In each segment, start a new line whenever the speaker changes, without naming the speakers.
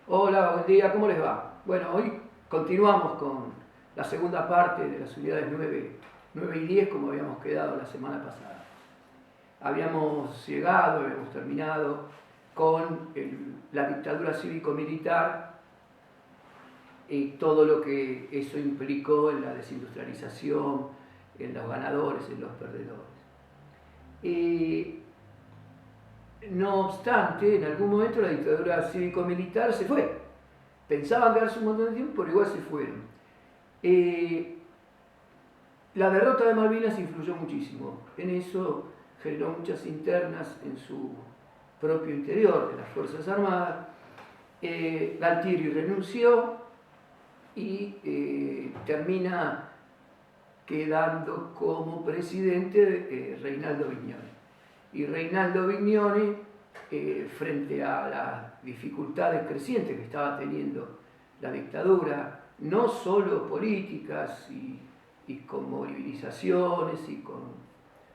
Hola, buen día, ¿cómo les va? Bueno, hoy continuamos con la segunda parte de las unidades 9 y 10 como habíamos quedado la semana pasada. Habíamos llegado, habíamos terminado con la dictadura cívico-militar y todo lo que eso implicó en la desindustrialización, en los ganadores, en los perdedores. Y no obstante, en algún momento la dictadura cívico-militar se fue. Pensaban quedarse un montón de tiempo, pero igual se fueron. La derrota de Malvinas influyó muchísimo. En eso generó muchas internas en su propio interior de las Fuerzas Armadas. Galtieri renunció y termina quedando como presidente Reinaldo Vignone. Y Reinaldo Vignone, frente a las dificultades crecientes que estaba teniendo la dictadura, no solo políticas y con movilizaciones y con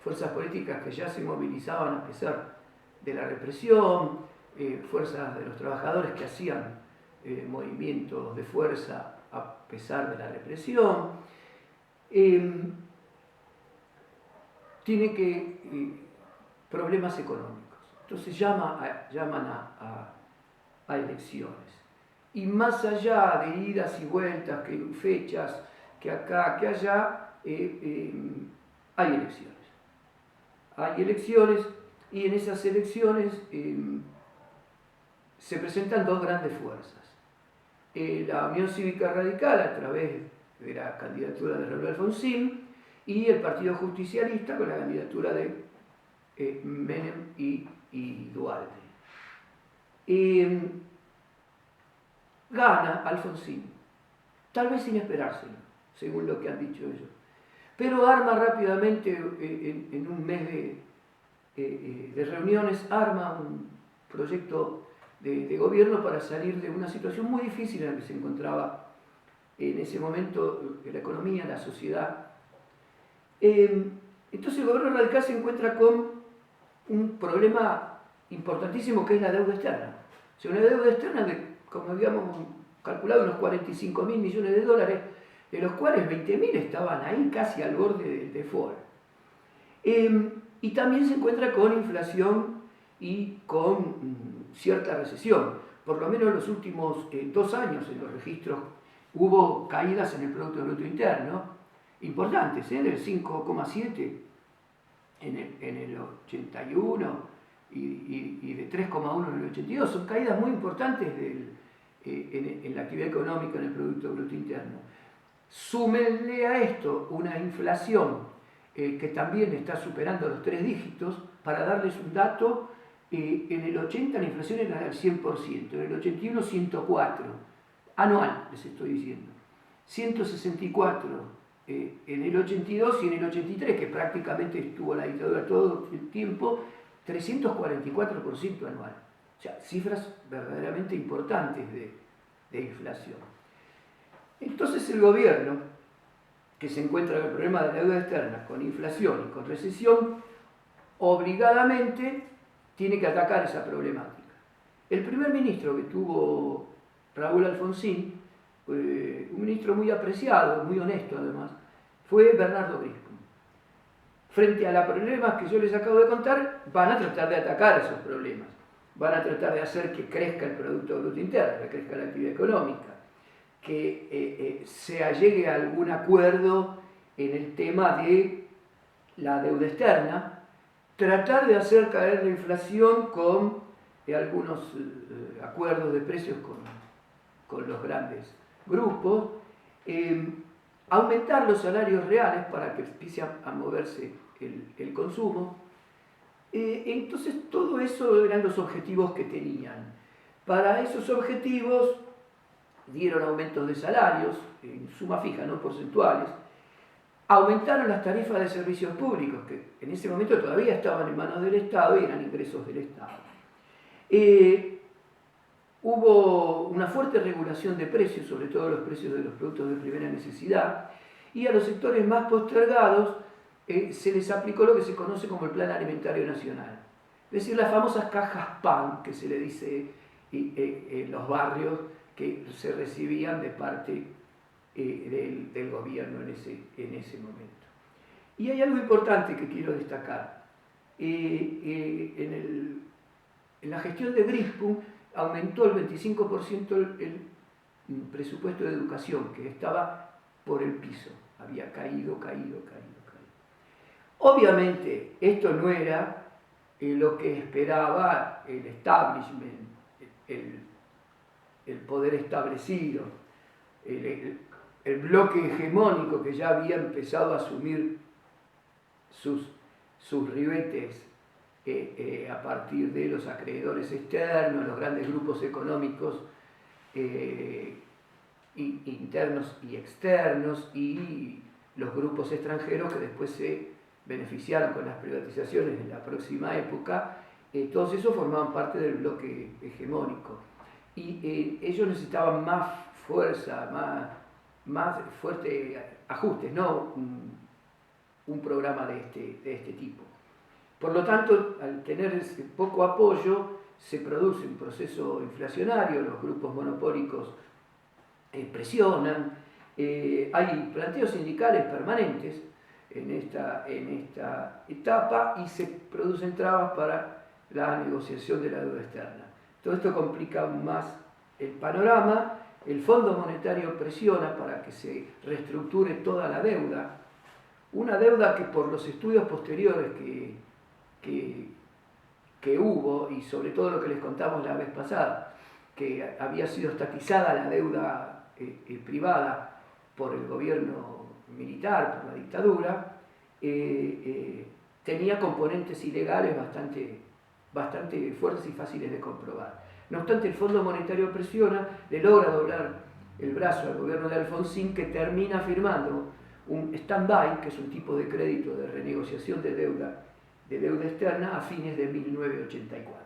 fuerzas políticas que ya se movilizaban a pesar de la represión, fuerzas de los trabajadores que hacían movimientos de fuerza a pesar de la represión, tiene que problemas económicos. Entonces llaman a elecciones. Y más allá de idas y vueltas, que fechas, que acá, que allá, hay elecciones. Hay elecciones y en esas elecciones se presentan dos grandes fuerzas. La Unión Cívica Radical, a través de la candidatura de Raúl Alfonsín, y el Partido Justicialista con la candidatura de Menem y Duhalde. Gana Alfonsín, tal vez sin esperárselo, según lo que han dicho ellos, pero arma rápidamente, en un mes de reuniones, arma un proyecto de gobierno para salir de una situación muy difícil en la que se encontraba en ese momento la economía, la sociedad. Entonces el gobierno radical se encuentra con un problema importantísimo que es la deuda externa. O sea, una deuda externa de, como habíamos calculado, unos 45.000 millones de dólares, de los cuales 20.000 estaban ahí casi al borde del default. Y también se encuentra con inflación y con cierta recesión. Por lo menos en los últimos 2 años en los registros hubo caídas en el Producto Bruto Interno importantes, del 5,7 en el 81 y de 3,1 en el 82. Son caídas muy importantes en la actividad económica, en el Producto Bruto Interno. Súmenle a esto una inflación que también está superando los 3 dígitos. Para darles un dato, en el 80 la inflación era del 100%, en el 81 104, anual les estoy diciendo, 164 en el 82 y en el 83, que prácticamente estuvo la dictadura todo el tiempo, 344% anual. O sea, cifras verdaderamente importantes de inflación. Entonces el gobierno, que se encuentra en el problema de la deuda externa, con inflación y con recesión, obligadamente tiene que atacar esa problemática. El primer ministro que tuvo Raúl Alfonsín, un ministro muy apreciado, muy honesto además, fue Bernardo Grisco. Frente a los problemas que yo les acabo de contar, van a tratar de atacar esos problemas. Van a tratar de hacer que crezca el Producto Bruto Interno, que crezca la actividad económica, que se allegue a algún acuerdo en el tema de la deuda externa, tratar de hacer caer la inflación con algunos acuerdos de precios con los grandes grupos, aumentar los salarios reales para que empiece a moverse el consumo. Entonces todo eso eran los objetivos que tenían. Para esos objetivos dieron aumentos de salarios, en suma fija, no porcentuales, aumentaron las tarifas de servicios públicos, que en ese momento todavía estaban en manos del Estado y eran ingresos del Estado. Hubo una fuerte regulación de precios, sobre todo los precios de los productos de primera necesidad, y a los sectores más postergados se les aplicó lo que se conoce como el Plan Alimentario Nacional. Es decir, las famosas cajas PAN, que se le dice y los barrios que se recibían de parte del gobierno en ese momento. Y hay algo importante que quiero destacar. En la gestión de Grispum aumentó el 25% el presupuesto de educación, que estaba por el piso, había caído. Obviamente, esto no era lo que esperaba el establishment, el poder establecido, el bloque hegemónico que ya había empezado a asumir sus ribetes a partir de los acreedores externos, los grandes grupos económicos internos y externos, y los grupos extranjeros que después se beneficiaron con las privatizaciones en la próxima época. Todos esos formaban parte del bloque hegemónico. Y ellos necesitaban más fuerza, más fuerte ajustes, no un programa de este tipo. Por lo tanto, al tener ese poco apoyo, se produce un proceso inflacionario, los grupos monopólicos presionan, hay planteos sindicales permanentes en esta etapa y se producen trabas para la negociación de la deuda externa. Todo esto complica aún más el panorama. El Fondo Monetario presiona para que se reestructure toda la deuda, una deuda que por los estudios posteriores que hubo, y sobre todo lo que les contamos la vez pasada, que había sido estatizada la deuda privada por el gobierno militar, por la dictadura, tenía componentes ilegales bastante fuertes y fáciles de comprobar. No obstante, el Fondo Monetario presiona, le logra doblar el brazo al gobierno de Alfonsín, que termina firmando un stand-by, que es un tipo de crédito de renegociación de deuda externa, a fines de 1984.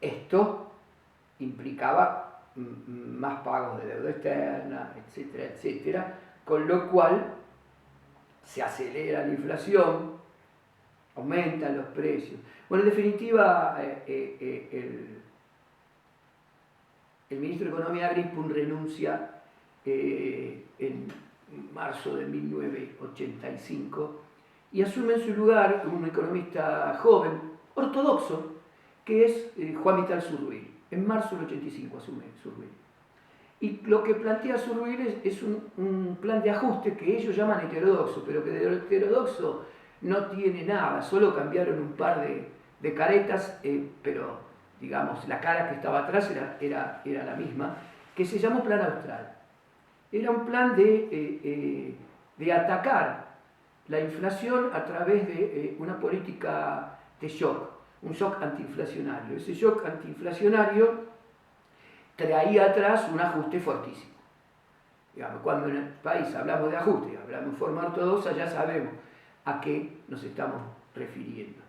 Esto implicaba más pagos de deuda externa, etcétera, etcétera, con lo cual se acelera la inflación, aumentan los precios. Bueno, en definitiva, el ministro de Economía Grispum renuncia en marzo de 1985 y asume en su lugar un economista joven, ortodoxo, que es Juan Vital Zurduy. En marzo del 85 asume Zurduy. Y lo que plantea Zurduy es un plan de ajuste que ellos llaman heterodoxo, pero que de heterodoxo no tiene nada, solo cambiaron un par de caretas, pero digamos la cara que estaba atrás era la misma, que se llamó Plan Austral. Era un plan de atacar la inflación a través de una política de shock, un shock antiinflacionario. Ese shock antiinflacionario traía atrás un ajuste fortísimo. Digamos, cuando en el país hablamos de ajuste, hablamos en forma ortodoxa, ya sabemos a qué nos estamos refiriendo.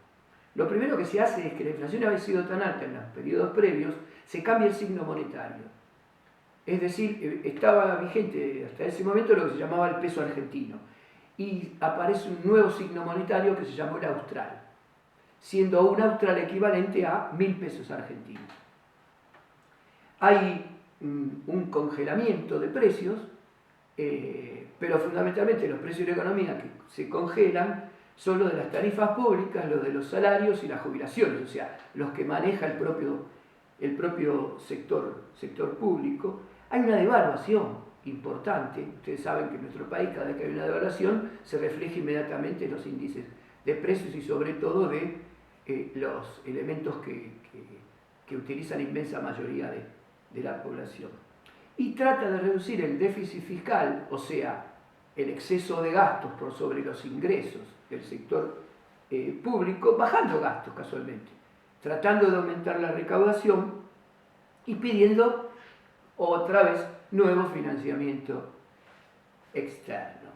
Lo primero que se hace es que la inflación había sido tan alta en los periodos previos, se cambia el signo monetario. Es decir, estaba vigente hasta ese momento lo que se llamaba el peso argentino. Y aparece un nuevo signo monetario que se llamó el austral, siendo un austral equivalente a 1.000 pesos argentinos. Hay un congelamiento de precios, pero fundamentalmente los precios de la economía que se congelan son los de las tarifas públicas, los de los salarios y las jubilaciones, o sea, los que maneja el propio sector público. Hay una devaluación importante. Ustedes saben que en nuestro país, cada vez que hay una devaluación, se refleja inmediatamente en los índices de precios y sobre todo de los elementos que utiliza la inmensa mayoría de la población. Y trata de reducir el déficit fiscal, o sea, el exceso de gastos por sobre los ingresos del sector público, bajando gastos casualmente, tratando de aumentar la recaudación y pidiendo otra vez nuevo financiamiento externo.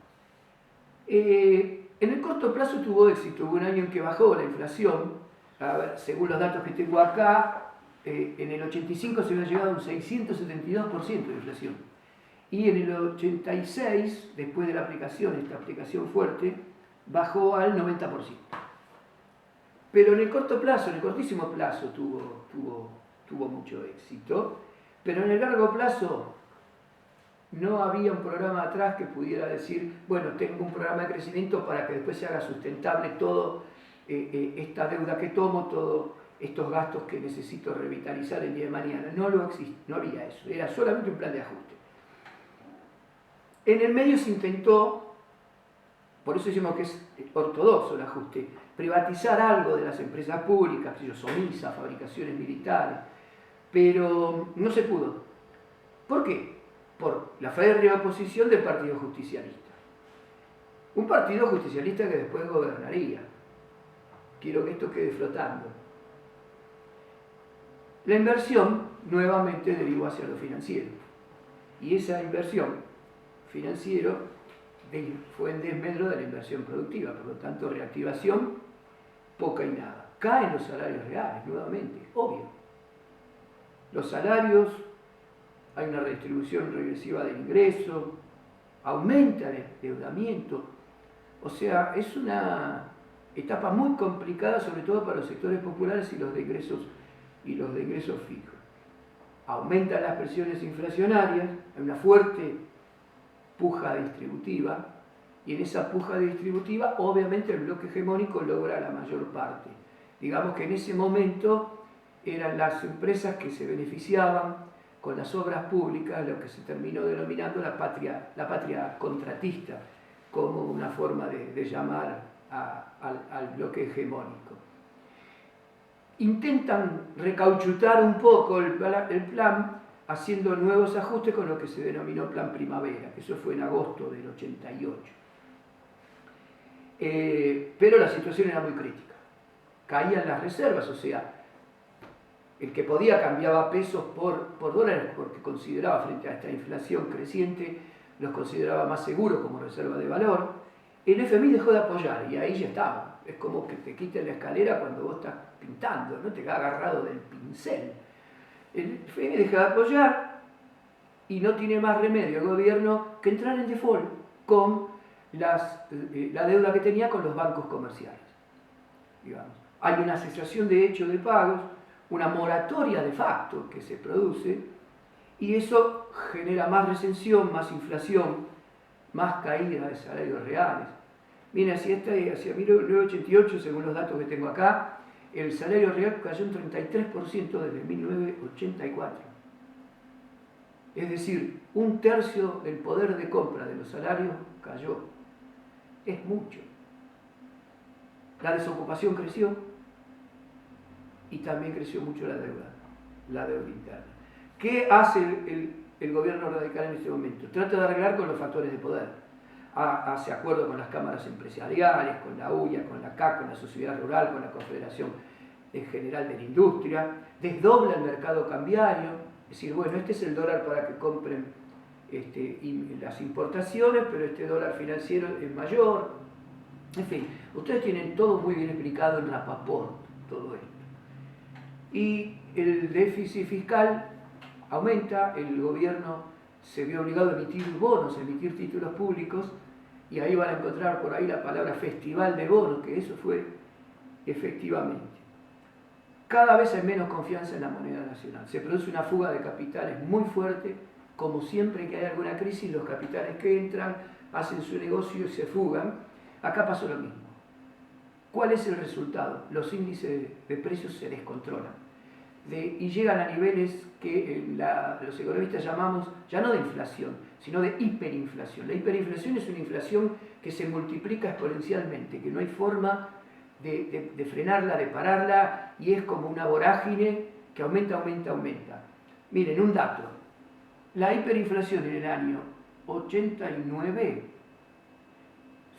En el corto plazo tuvo éxito, hubo un año en que bajó la inflación, a ver, según los datos que tengo acá, en el 85 se había llegado a un 672% de inflación. Y en el 86, después de la aplicación, esta aplicación fuerte, bajó al 90%. Pero en el corto plazo, en el cortísimo plazo tuvo tuvo mucho éxito, pero en el largo plazo no había un programa atrás que pudiera decir, bueno, tengo un programa de crecimiento para que después se haga sustentable todo esta deuda que tomo, todos estos gastos que necesito revitalizar el día de mañana. No había eso, era solamente un plan de ajuste. En el medio se intentó, por eso decimos que es ortodoxo el ajuste, privatizar algo de las empresas públicas, SOMISA, fabricaciones militares, pero no se pudo. ¿Por qué? Por la férrea oposición del Partido Justicialista. Un partido justicialista que después gobernaría. Quiero que esto quede flotando. La inversión nuevamente derivó hacia lo financiero. Y esa inversión financiera fue en desmedro de la inversión productiva. Por lo tanto, reactivación, poca y nada. Caen los salarios reales, nuevamente, obvio. Los salarios, hay una redistribución regresiva del ingreso, aumenta el endeudamiento. O sea, es una etapa muy complicada, sobre todo para los sectores populares y los de ingresos fijos. Aumentan las presiones inflacionarias, hay una fuerte puja distributiva, y en esa puja distributiva, obviamente, el bloque hegemónico logra la mayor parte. Digamos que en ese momento eran las empresas que se beneficiaban con las obras públicas, lo que se terminó denominando la patria contratista, como una forma de llamar al bloque hegemónico. Intentan recauchutar un poco el plan haciendo nuevos ajustes con lo que se denominó Plan Primavera, que eso fue en agosto del 88. Pero la situación era muy crítica. Caían las reservas, o sea, el que podía cambiaba pesos por dólares porque consideraba, frente a esta inflación creciente, los consideraba más seguros como reserva de valor. El FMI dejó de apoyar y ahí ya estaba. Es como que te quiten la escalera cuando vos estás pintando, no te quedas agarrado del pincel. El FMI deja de apoyar y no tiene más remedio el gobierno que entrar en default con la deuda que tenía con los bancos comerciales. Digamos. Hay una cesación de hecho de pagos, una moratoria de facto que se produce, y eso genera más recesión, más inflación, más caída de salarios reales. Miren, hacia 1988, según los datos que tengo acá, el salario real cayó un 33% desde 1984. Es decir, un tercio del poder de compra de los salarios cayó. Es mucho. La desocupación creció y también creció mucho la deuda interna. ¿Qué hace el gobierno radical en este momento? Trata de arreglar con los factores de poder. Hace acuerdo con las cámaras empresariales, con la UIA, con la CAC, con la Sociedad Rural, con la Confederación General de la Industria, desdobla el mercado cambiario, es decir, bueno, este es el dólar para que compren las importaciones, pero este dólar financiero es mayor. En fin, ustedes tienen todo muy bien explicado en Rapaport, todo esto. Y el déficit fiscal aumenta, el gobierno se vio obligado a emitir bonos, a emitir títulos públicos, y ahí van a encontrar por ahí la palabra festival de bonos, que eso fue efectivamente. Cada vez hay menos confianza en la moneda nacional. Se produce una fuga de capitales muy fuerte, como siempre que hay alguna crisis, los capitales que entran, hacen su negocio y se fugan. Acá pasó lo mismo. ¿Cuál es el resultado? Los índices de precios se descontrolan y llegan a niveles que los economistas llamamos, ya no de inflación, sino de hiperinflación. La hiperinflación es una inflación que se multiplica exponencialmente, que no hay forma de frenarla, de pararla, y es como una vorágine que aumenta, aumenta, aumenta. Miren, un dato. La hiperinflación en el año 89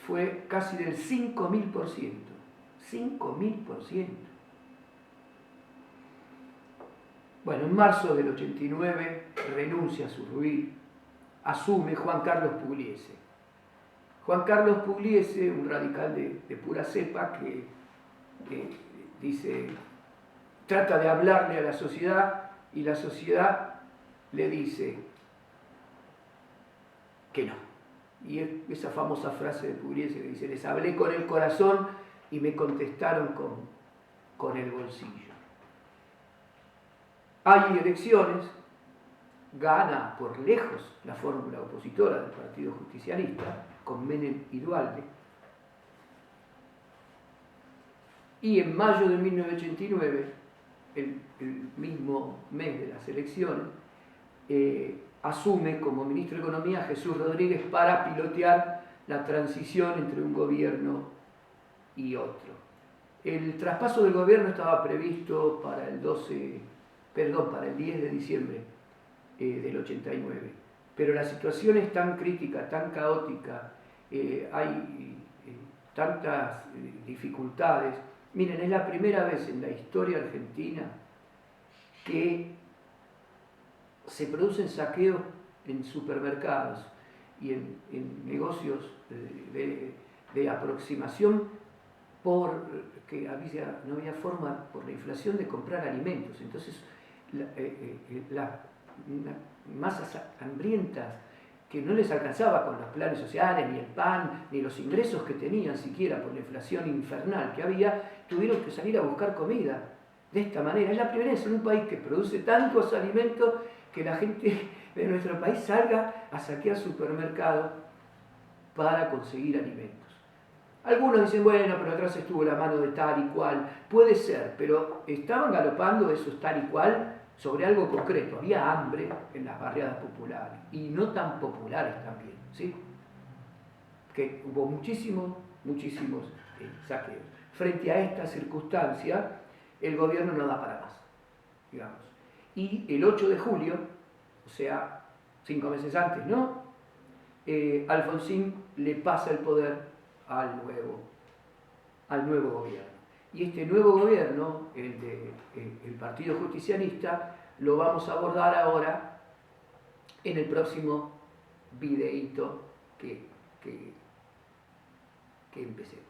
fue casi del 5.000%. 5.000%. Bueno, en marzo del 89 renuncia a su ruil, asume Juan Carlos Pugliese. Juan Carlos Pugliese, un radical de pura cepa que dice, trata de hablarle a la sociedad y la sociedad le dice que no. Y esa famosa frase de Pugliese que dice, les hablé con el corazón y me contestaron con el bolsillo. Hay elecciones, gana por lejos la fórmula opositora del Partido Justicialista, con Menem y Duhalde, y en mayo de 1989, el mismo mes de las elecciones, asume como ministro de Economía Jesús Rodríguez para pilotear la transición entre un gobierno y otro. El traspaso del gobierno estaba previsto para el 10 de diciembre del 89, pero la situación es tan crítica, tan caótica, hay tantas dificultades. Miren, es la primera vez en la historia argentina que se producen saqueos en supermercados y en negocios de aproximación porque no había forma por la inflación de comprar alimentos. Entonces, las masas hambrientas que no les alcanzaba con los planes sociales, ni el pan, ni los ingresos que tenían siquiera por la inflación infernal que había, tuvieron que salir a buscar comida. De esta manera, es la primera vez en un país que produce tantos alimentos que la gente de nuestro país salga a saquear supermercados para conseguir alimentos. Algunos dicen, bueno, pero atrás estuvo la mano de tal y cual. Puede ser, pero estaban galopando esos tal y cual sobre algo concreto. Había hambre en las barriadas populares y no tan populares también, ¿sí? Que hubo muchísimos saqueos. Frente a esta circunstancia, el gobierno no da para más, digamos. Y el 8 de julio, o sea, 5 meses antes, ¿no? Alfonsín le pasa el poder al nuevo gobierno. Y este nuevo gobierno, el Partido Justicialista, lo vamos a abordar ahora en el próximo videíto que empecemos.